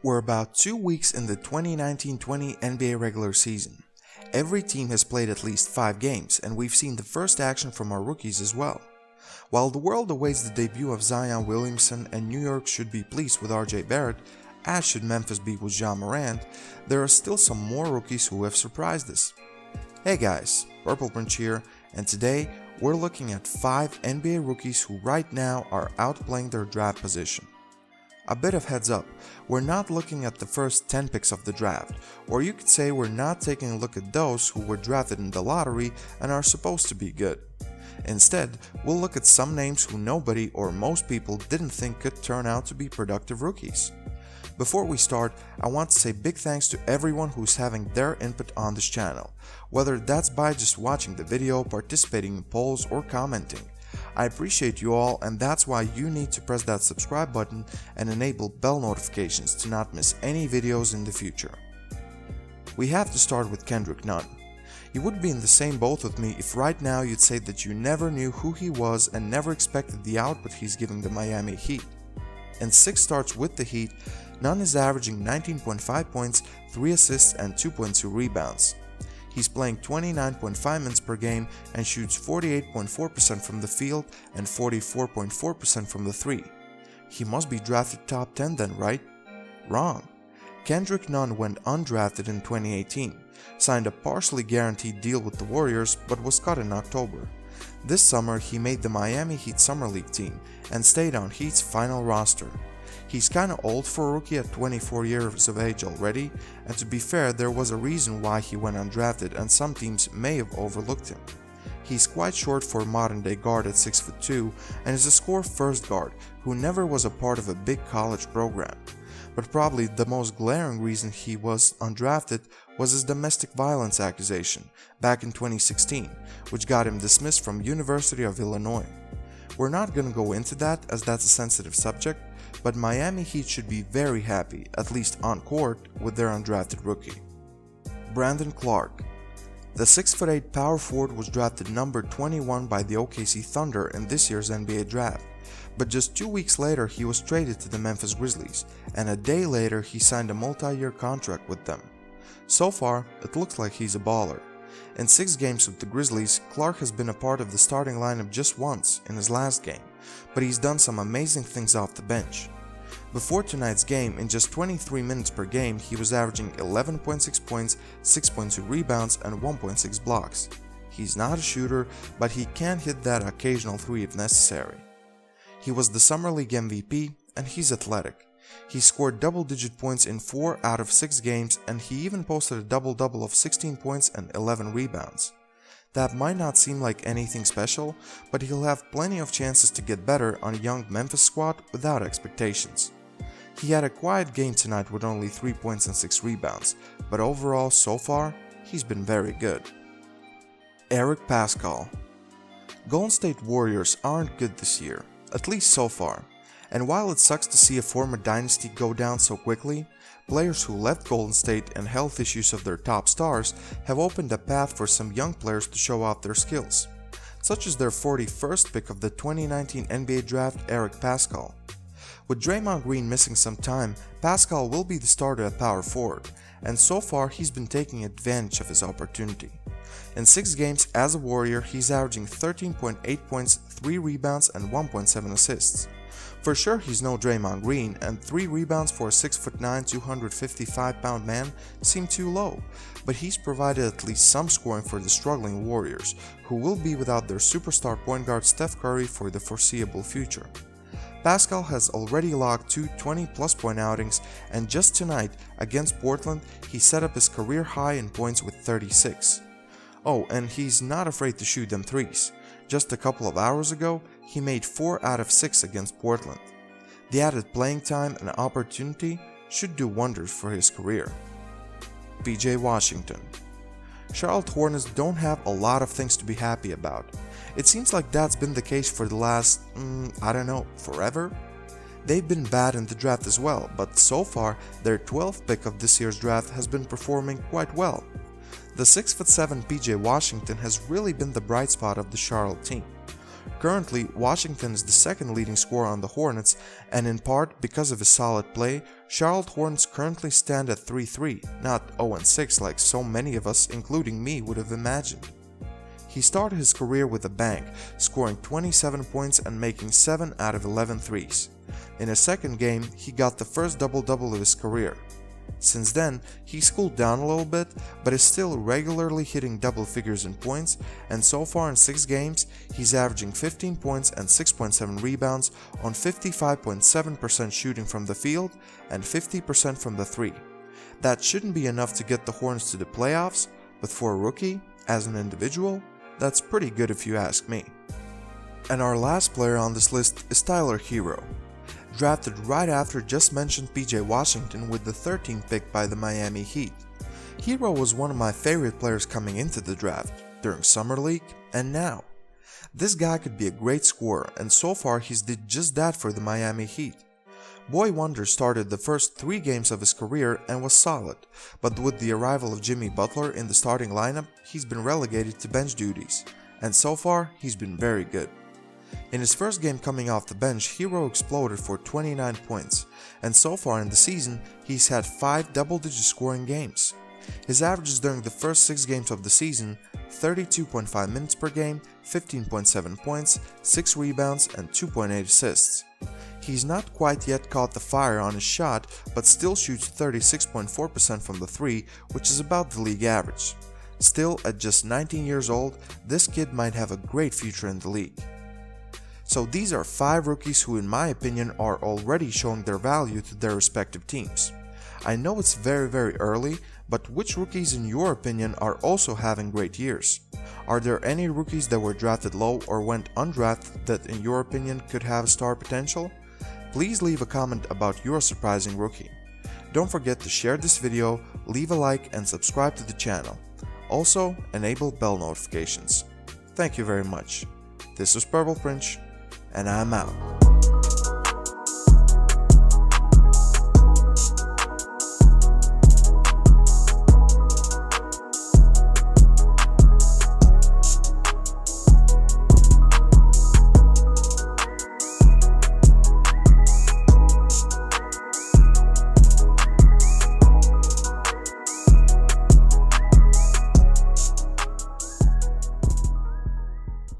We're about 2 weeks in the 2019-20 NBA regular season. Every team has played at least 5 games, and we've seen the first action from our rookies as well. While the world awaits the debut of Zion Williamson and New York should be pleased with RJ Barrett, as should Memphis be with Ja Morant, there are still some more rookies who have surprised us. Hey guys, Purple Punch here, and today we're looking at 5 NBA rookies who right now are outplaying their draft position. A bit of heads up, we're not looking at the first 10 picks of the draft, or you could say we're not taking a look at those who were drafted in the lottery and are supposed to be good. Instead, we'll look at some names who nobody or most people didn't think could turn out to be productive rookies. Before we start, I want to say big thanks to everyone who's having their input on this channel, whether that's by just watching the video, participating in polls, or commenting. I appreciate you all, and that's why you need to press that subscribe button and enable bell notifications to not miss any videos in the future. We have to start with Kendrick Nunn. You would be in the same boat with me if right now you'd say that you never knew who he was and never expected the output he's giving the Miami Heat. In 6 starts with the Heat, Nunn is averaging 19.5 points, 3 assists and 2.2 rebounds. He's playing 29.5 minutes per game and shoots 48.4% from the field and 44.4% from the 3. He must be drafted top 10 then, right? Wrong. Kendrick Nunn went undrafted in 2018, signed a partially guaranteed deal with the Warriors but was cut in October. This summer he made the Miami Heat Summer League team and stayed on Heat's final roster. He's kinda old for a rookie at 24 years of age already, and to be fair, there was a reason why he went undrafted and some teams may have overlooked him. He's quite short for a modern day guard at 6'2" and is a score-first guard who never was a part of a big college program. But probably the most glaring reason he was undrafted was his domestic violence accusation back in 2016, which got him dismissed from University of Illinois. We're not gonna go into that as that's a sensitive subject, but Miami Heat should be very happy, at least on court, with their undrafted rookie. Brandon Clarke. The 6'8" power forward was drafted number 21 by the OKC Thunder in this year's NBA draft, but just 2 weeks later he was traded to the Memphis Grizzlies, and a day later he signed a multi-year contract with them. So far, it looks like he's a baller. In 6 games with the Grizzlies, Clarke has been a part of the starting lineup just once, in his last game, but he's done some amazing things off the bench. Before tonight's game, in just 23 minutes per game, he was averaging 11.6 points, 6.2 rebounds, and 1.6 blocks. He's not a shooter, but he can hit that occasional 3 if necessary. He was the Summer League MVP, and he's athletic. He scored double-digit points in 4 out of 6 games, and he even posted a double-double of 16 points and 11 rebounds. That might not seem like anything special, but he'll have plenty of chances to get better on a young Memphis squad without expectations. He had a quiet game tonight with only 3 points and 6 rebounds, but overall so far, he's been very good. Eric Pascal. Golden State Warriors aren't good this year, at least so far. And while it sucks to see a former dynasty go down so quickly, players who left Golden State and health issues of their top stars have opened a path for some young players to show off their skills, such as their 41st pick of the 2019 NBA draft, Eric Pascal. With Draymond Green missing some time, Pascal will be the starter at power forward, and so far he's been taking advantage of his opportunity. In 6 games as a Warrior, he's averaging 13.8 points, 3 rebounds, and 1.7 assists. For sure he's no Draymond Green, and 3 rebounds for a 6'9", 255-pound man seem too low, but he's provided at least some scoring for the struggling Warriors, who will be without their superstar point guard Steph Curry for the foreseeable future. Pascal has already logged 2 20-plus point outings, and just tonight against Portland he set up his career high in points with 36. Oh, and he's not afraid to shoot them threes. Just a couple of hours ago, he made 4 out of 6 against Portland. The added playing time and opportunity should do wonders for his career. PJ Washington. Charlotte Hornets don't have a lot of things to be happy about. It seems like that's been the case for the last, forever? They've been bad in the draft as well, but so far their 12th pick of this year's draft has been performing quite well. The 6'7" PJ Washington has really been the bright spot of the Charlotte team. Currently, Washington is the second leading scorer on the Hornets, and in part because of his solid play, Charlotte Hornets currently stand at 3-3, not 0-6 like so many of us, including me, would have imagined. He started his career with a bang, scoring 27 points and making 7 out of 11 threes. In his second game, he got the first double-double of his career. Since then, he's cooled down a little bit, but is still regularly hitting double figures in points, and so far in 6 games, he's averaging 15 points and 6.7 rebounds on 55.7% shooting from the field and 50% from the 3. That shouldn't be enough to get the Hornets to the playoffs, but for a rookie, as an individual, that's pretty good if you ask me. And our last player on this list is Tyler Herro. Drafted right after just mentioned PJ Washington with the 13th pick by the Miami Heat. Herro was one of my favorite players coming into the draft, during Summer League, and now. This guy could be a great scorer, and so far he's did just that for the Miami Heat. Boy Wonder started the first 3 games of his career and was solid, but with the arrival of Jimmy Butler in the starting lineup, he's been relegated to bench duties, and so far he's been very good. In his first game coming off the bench, Herro exploded for 29 points, and so far in the season, he's had 5 double-digit scoring games. His averages during the first 6 games of the season: 32.5 minutes per game, 15.7 points, 6 rebounds, and 2.8 assists. He's not quite yet caught the fire on his shot, but still shoots 36.4% from the 3, which is about the league average. Still, at just 19 years old, this kid might have a great future in the league. So these are 5 rookies who in my opinion are already showing their value to their respective teams. I know it's very early, but which rookies in your opinion are also having great years? Are there any rookies that were drafted low or went undrafted that in your opinion could have star potential? Please leave a comment about your surprising rookie. Don't forget to share this video, leave a like and subscribe to the channel. Also, enable bell notifications. Thank you very much. This was Purple Prince, and I'm out.